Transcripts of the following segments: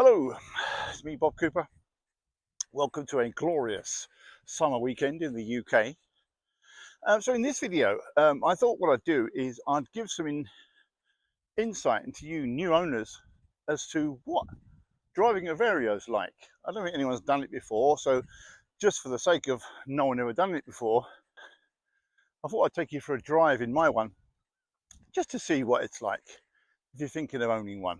Hello, it's me, Bob Cooper. Welcome to a glorious summer weekend in the UK. So in this video, I thought what I'd do is I'd give some insight into you new owners as to what driving a Vario is like. I don't think anyone's done it before, so just for the sake of no one ever done it before, I thought I'd take you for a drive in my one, just to see what it's like if you're thinking of owning one.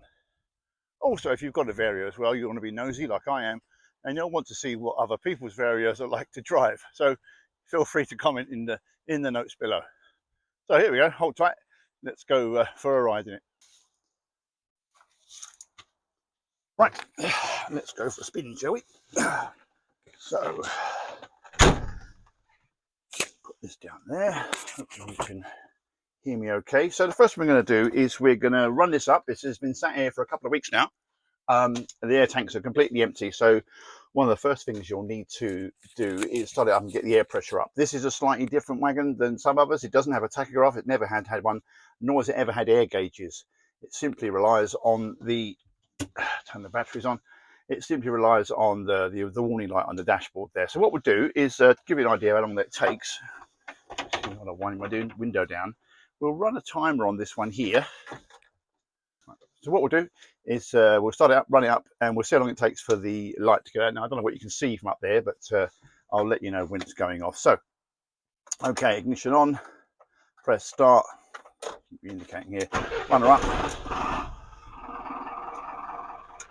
Also, if you've got a Vario as well, you want to be nosy like I am, and you'll want to see what other people's Varios are like to drive. So feel free to comment in the notes below. So here we go, hold tight. Let's go for a ride in it. Right, let's go for a spin, shall we? So, put this down there. Hopefully you can hear me okay. So the first thing we're going to do is we're going to run this up. This has been sat here for a couple of weeks now. The air tanks are completely empty, so one of the first things you'll need to do is start it up and get the air pressure up. This is a slightly different wagon than some others. It doesn't have a tachograph. It never had one, nor has it ever had air gauges. It simply relies on the turn the batteries on. It simply relies on the warning light on the dashboard there. So what we'll do is to give you an idea how long that takes. I'm winding my window down. We'll run a timer on this one here. So what we'll do is we'll start it up, run it up, and we'll see how long it takes for the light to go out. Now, I don't know what you can see from up there, but I'll let you know when it's going off. So, okay, ignition on, press start, keep indicating here, run her up,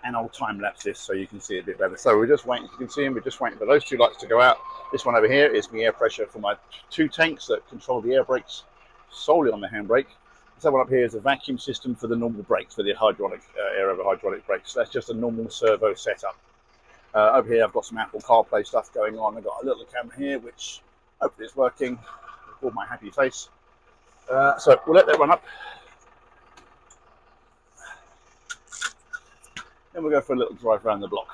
and I'll time lapse this so you can see it a bit better. So we're just waiting, you can see them, we're just waiting for those two lights to go out. This one over here is my air pressure for my two tanks that control the air brakes solely on the handbrake. This one up here is a vacuum system for the normal brakes, for the hydraulic, air over hydraulic brakes. So that's just a normal servo setup. Over here I've got some Apple CarPlay stuff going on. I've got a little camera here, which hopefully is working. Record my happy face. So we'll let that run up. Then we'll go for a little drive around the block.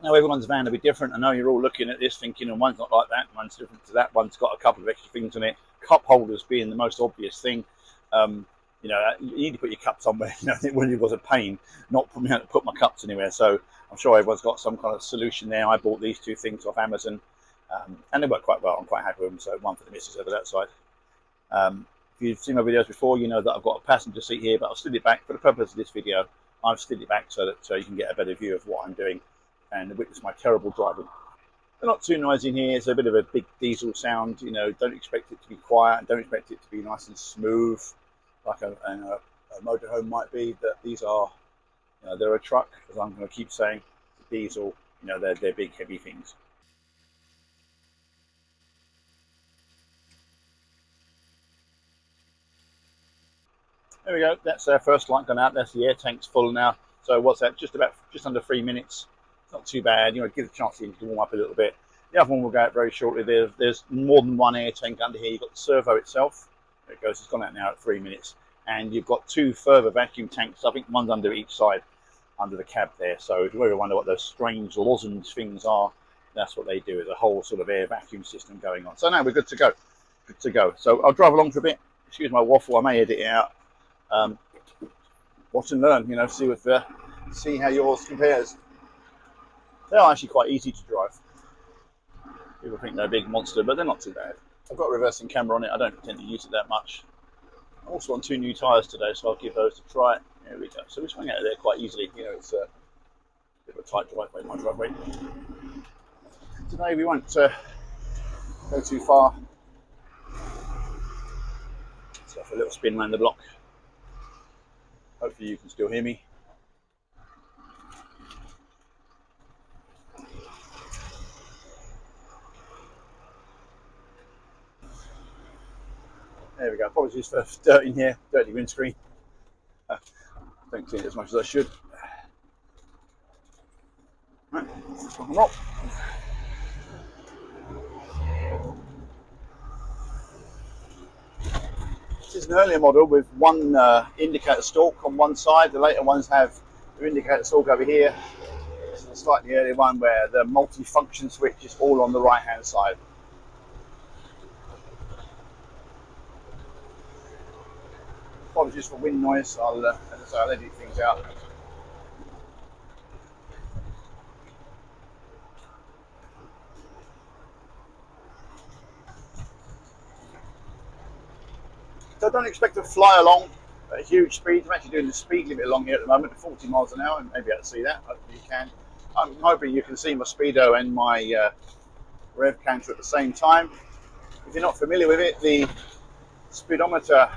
Now everyone's van will be different. I know you're all looking at this thinking, and one's not like that, one's different to that, one's got a couple of extra things in it. Cup holders being the most obvious thing. You know, you need to put your cups somewhere. You know, it really was a pain not putting out to put my cups anywhere. So I'm sure everyone's got some kind of solution there. I bought these two things off Amazon, and they work quite well. I'm quite happy with them. So one for the missus over that side. If you've seen my videos before, you know that I've got a passenger seat here, but I'll slid it back for the purpose of this video. I've slid it back so that you can get a better view of what I'm doing and witness my terrible driving. They're not too noisy in here. It's a bit of a big diesel sound. You know, don't expect it to be quiet. Don't expect it to be nice and smooth, like a motorhome might be. That these are, you know, they're a truck, as I'm going to keep saying. It's a diesel. You know, they're big, heavy things. There we go. That's our first light gone out. That's the air tank's full now. So what's that? Just under 3 minutes. Not too bad. You know, give it a chance to warm up a little bit. The other one will go out very shortly. There's more than one air tank under here. You've got the servo itself. There it goes. It's gone out now at 3 minutes. And you've got two further vacuum tanks. I think one's under each side, under the cab there. So if you ever wonder what those strange lozenge things are, that's what they do. There's a whole sort of air vacuum system going on. So now we're good to go. Good to go. So I'll drive along for a bit. Excuse my waffle. I may edit it out. Watch and learn. You know, see how yours compares. They are actually quite easy to drive. People think they're a big monster, but they're not too bad. I've got a reversing camera on it. I don't tend to use it that much. I'm also on 2 new tyres today, so I'll give those a try. There we go. So we swing out of there quite easily. You know, it's a bit of a tight driveway, my driveway. Today we won't go too far. Let's go for a little spin around the block. Hopefully you can still hear me. There we go. Apologies for dirt in here, dirty windscreen. Don't clean it as much as I should. Right, rock and roll. This is an earlier model with one indicator stalk on one side. The later ones have Your indicator's all over here. This is a slightly earlier one where the multi-function switch is all on the right hand side. Apologies for wind noise, as I say, I'll edit things out. So I don't expect to fly along at huge speeds. I'm actually doing the speed limit along here at the moment, 40 miles an hour, and maybe I'll see that. Hopefully you can. I'm hoping you can see my speedo and my rev counter at the same time. If you're not familiar with it, the speedometer,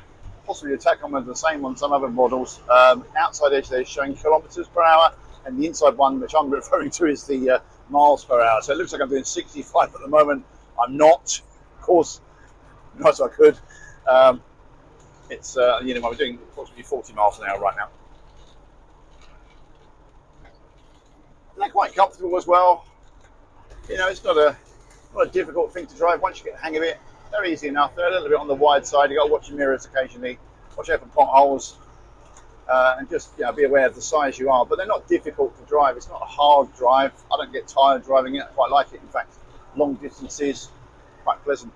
possibly the tachometer, the same on some other models. Outside edge there is showing kilometers per hour, and the inside one, which I'm referring to, is the miles per hour. So it looks like I'm doing 65 at the moment. I'm not, of course, not as I could. It's you know, I'm doing approximately 40 miles an hour right now. And they're quite comfortable as well. You know, it's not a difficult thing to drive. Once you get the hang of it, they're easy enough. They're a little bit on the wide side. You got to watch your mirrors occasionally, watch out for potholes, and just be aware of the size you are. But they're not difficult to drive. It's not a hard drive. I don't get tired driving it. I quite like it. In fact, long distances, quite pleasant.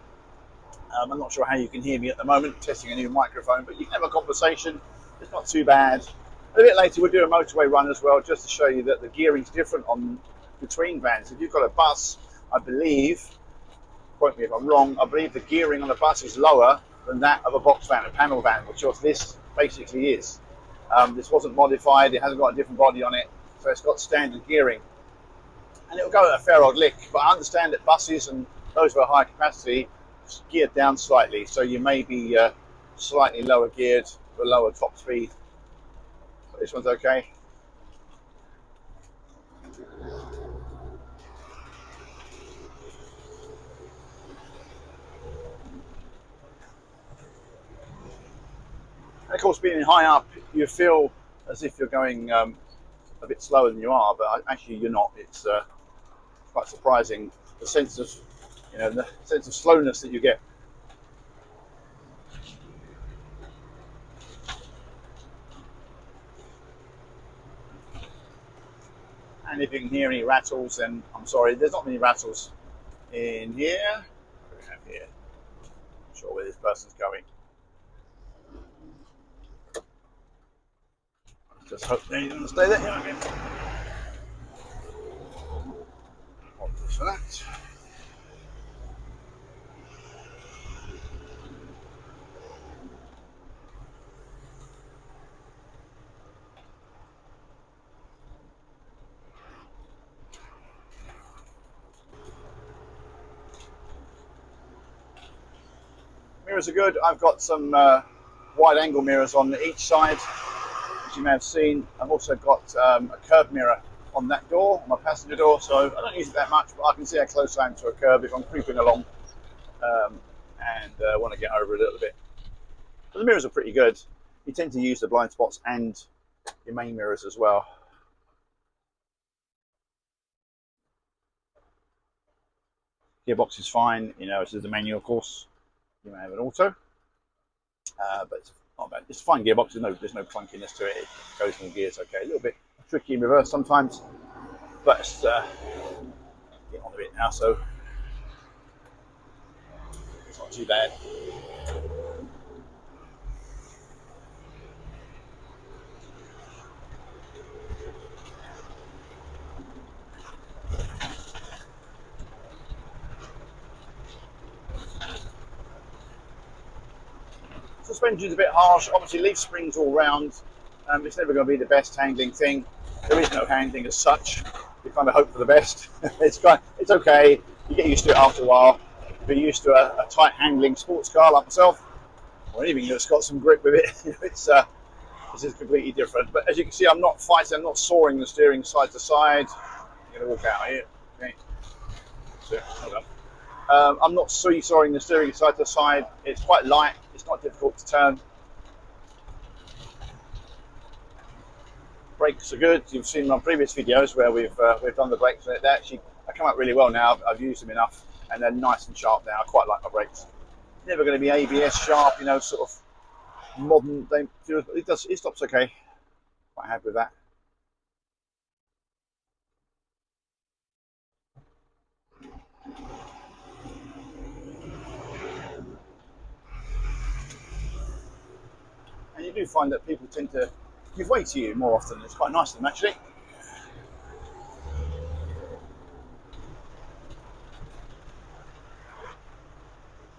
I'm not sure how you can hear me at the moment, testing a new microphone, but you can have a conversation. It's not too bad. A bit later we'll do a motorway run as well, just to show you that the gearing's different on between vans. If you've got a bus, I believe, quote me if I'm wrong, I believe the gearing on a bus is lower than that of a box van, a panel van, which this basically is. This wasn't modified, it hasn't got a different body on it, so it's got standard gearing. And it'll go at a fair old lick, but I understand that buses and those with a high capacity geared down slightly, so you may be slightly lower geared for lower top speed. But this one's okay. And of course, being high up, you feel as if you're going a bit slower than you are, but actually you're not. It's quite surprising, the sense of the sense of slowness that you get. And if you can hear any rattles, then I'm sorry, there's not many rattles in here. What do we have here? Not sure where this person's going. Just hope they're going to stay there. Yeah, okay. For that. Mirrors are good. I've got some wide angle mirrors on each side, as you may have seen. I've also got a curb mirror on that door, on my passenger door, so I don't use it that much, but I can see how close I am to a curb if I'm creeping along and want to get over a little bit. But the mirrors are pretty good. You tend to use the blind spots and your main mirrors as well. Gearbox is fine, this is the manual, of course. You may have an auto, but it's not bad. It's a fine gearbox. There's no clunkiness to it. It goes in gears okay. A little bit tricky in reverse sometimes, but it's getting on a bit now, so it's not too bad. Suspension's a bit harsh. Obviously, leaf springs all round. It's never going to be the best handling thing. There is no handling as such. You kind of hope for the best. It's okay. You get used to it after a while. If you're used to a tight handling sports car like myself, or anything that's got some grip with it, this is completely different. But as you can see, I'm not fighting. I'm not sawing the steering side to side. I'm going to walk out here. Okay. So, hold on. I'm not sawing the steering side to side. It's quite light. It's not difficult to turn. Brakes are good. You've seen my previous videos where we've done the brakes. They actually come out really well now. I've used them enough, and they're nice and sharp now. I quite like my brakes. Never going to be ABS sharp, sort of modern. It stops okay. Quite happy with that. you do find that people tend to give way to you more often. It's quite nice of them, actually.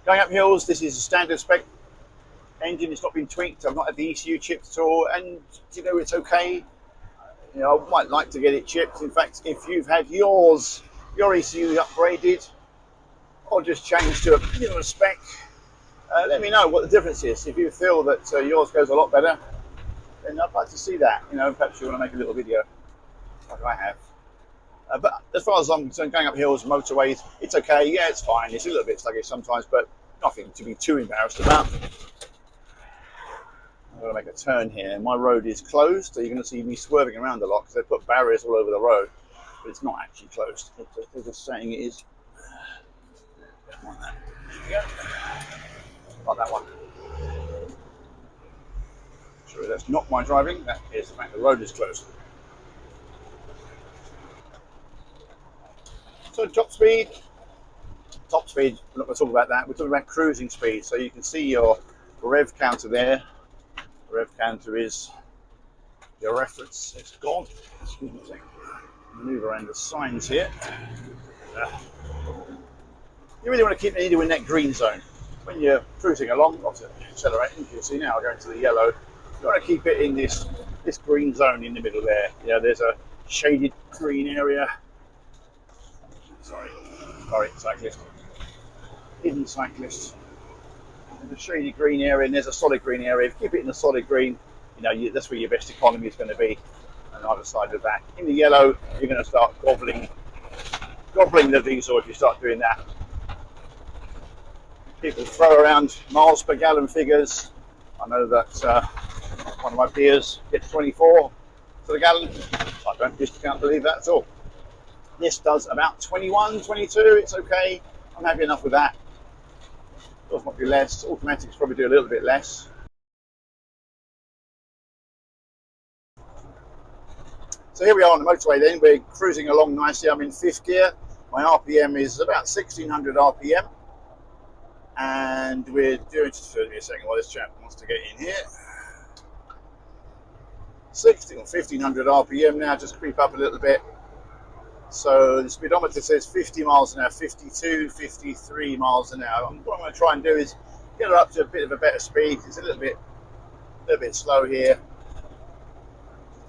Going up hills, this is a standard spec engine. It's not been tweaked. I've not had the ECU chipped at all, and you know, it's okay. You know, I might like to get it chipped. In fact, if you've had your ECU upgraded or just changed to a newer spec, let me know what the difference is. If you feel that yours goes a lot better, then I'd like to see that. You know, perhaps you want to make a little video like I have. But as far as I'm concerned, going up hills, motorways, it's okay. Yeah, it's fine. It's a little bit sluggish sometimes, but nothing to be too embarrassed about. I'm going to make a turn here. My road is closed, so you're going to see me swerving around a lot because they've put barriers all over the road, but it's not actually closed. They're just saying it is. Don't want that. There we go. Not that one. Sorry, that's not my driving. That is the fact the road is closed. So top speed, we're not going to talk about that. We're talking about cruising speed. So you can see your rev counter there. The rev counter is your reference. It's gone. Excuse me a second. Manoeuvre around the signs here. You really want to keep the needle in that green zone. When you're cruising along, obviously accelerating, you can see now going to the yellow. You want to keep it in this green zone in the middle there. You know, there's a shaded green area. Sorry, cyclist. Hidden cyclist. There's a shady green area and there's a solid green area. If you keep it in the solid green, you know, that's where your best economy is going to be on either side of that. In the yellow, you're going to start gobbling the diesel if you start doing that. People throw around miles per gallon figures. I know that one of my peers gets 24 to the gallon. I can't believe that at all. This does about 21, 22. It's okay. I'm happy enough with that. Does might be less. Automatics probably do a little bit less. So here we are on the motorway then. We're cruising along nicely. I'm in 5th gear. My RPM is about 1600 RPM. And we're doing, just give me a second while this chap wants to get in here. 1500 RPM now, just creep up a little bit. So the speedometer says 50 miles an hour, 52, 53 miles an hour. What I'm going to try and do is get her up to a bit of a better speed. It's a little bit slow here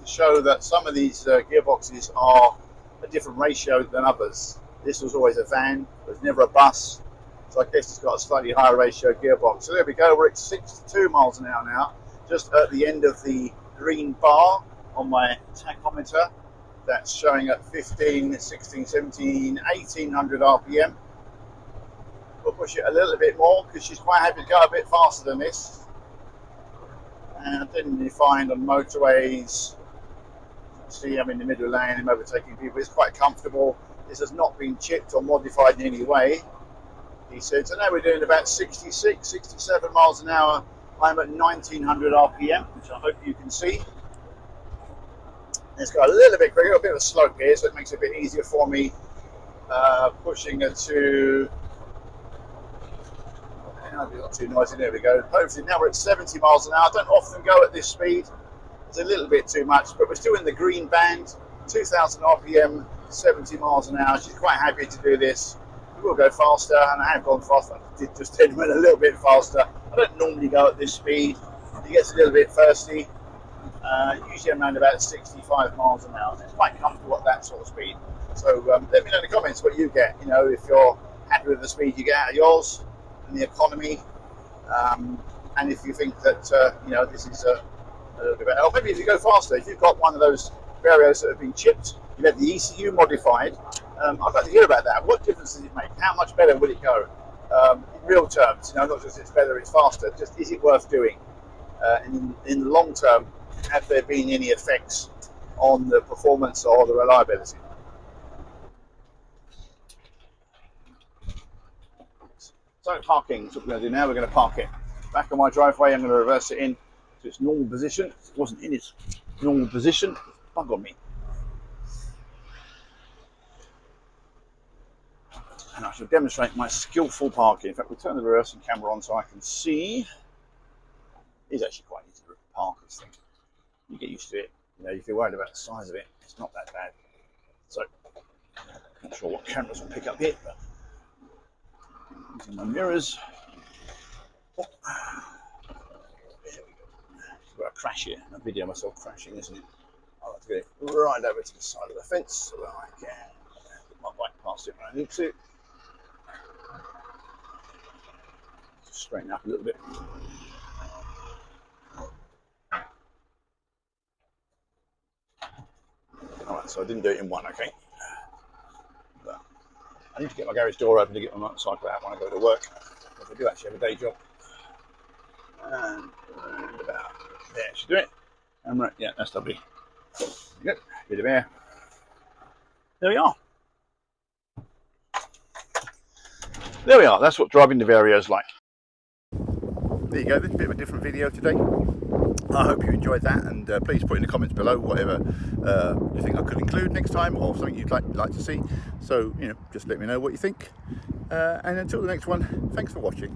to show that some of these gearboxes are a different ratio than others. This was always a van, it was never a bus. So I guess it's got a slightly higher ratio gearbox. So there we go, we're at 62 miles an hour now, just at the end of the green bar on my tachometer. That's showing at 15, 16, 17, 1800 RPM. We'll push it a little bit more because she's quite happy to go a bit faster than this. And then you find on motorways, see I'm in the middle lane, I'm overtaking people, it's quite comfortable. This has not been chipped or modified in any way. He said, so now we're doing about 66, 67 miles an hour. I'm at 1900 RPM, which I hope you can see. It's got a little bit quicker, a bit of a slope here, so it makes it a bit easier for me pushing it to, not too noisy, there we go. Hopefully now we're at 70 miles an hour. I don't often go at this speed. It's a little bit too much, but we're still in the green band, 2000 RPM, 70 miles an hour. She's quite happy to do this. We will go faster, and I have gone faster. I did just tend to went a little bit faster. I don't normally go at this speed. It gets a little bit thirsty. Usually I'm around about 65 miles an hour. It's quite comfortable at that sort of speed. So let me know in the comments what you get. You know, if you're happy with the speed you get out of yours and the economy, and if you think that you know, this is a little bit better. Or maybe if you go faster, if you've got one of those Varios that have been chipped, you've had the ECU modified. I'd like to hear about that. What difference does it make? How much better will it go? In real terms, you know, not just it's better, it's faster. Just is it worth doing? In the long term, have there been any effects on the performance or the reliability? So parking, that's what we're going to do now. We're going to park it back on my driveway. I'm going to reverse it in to its normal position. It wasn't in its normal position. Bug on me. And I shall demonstrate my skillful parking. In fact, we'll turn the reversing camera on so I can see. It's actually quite easy to Parker's thing. You get used to it. You know, if you're worried about the size of it, it's not that bad. So, not sure what cameras will pick up here, but using my mirrors. Oh. There we go. I've got a crash here. I video myself crashing, isn't it? I like to get right over to the side of the fence so that I can get my bike past it when I need to. Just straighten up a little bit. Alright, so I didn't do it in one, okay? But I need to get my garage door open to get my motorcycle out when I go to work. Because I do actually have a day job. And about there should do it. And right, yeah, that's lovely. There you go, bit of air. There we are. There we are, that's what driving the Vario is like. There you go, this is a bit of a different video today. I hope you enjoyed that, and please put in the comments below whatever you think I could include next time, or something you'd like to see. So, you know, just let me know what you think. And until the next one, thanks for watching.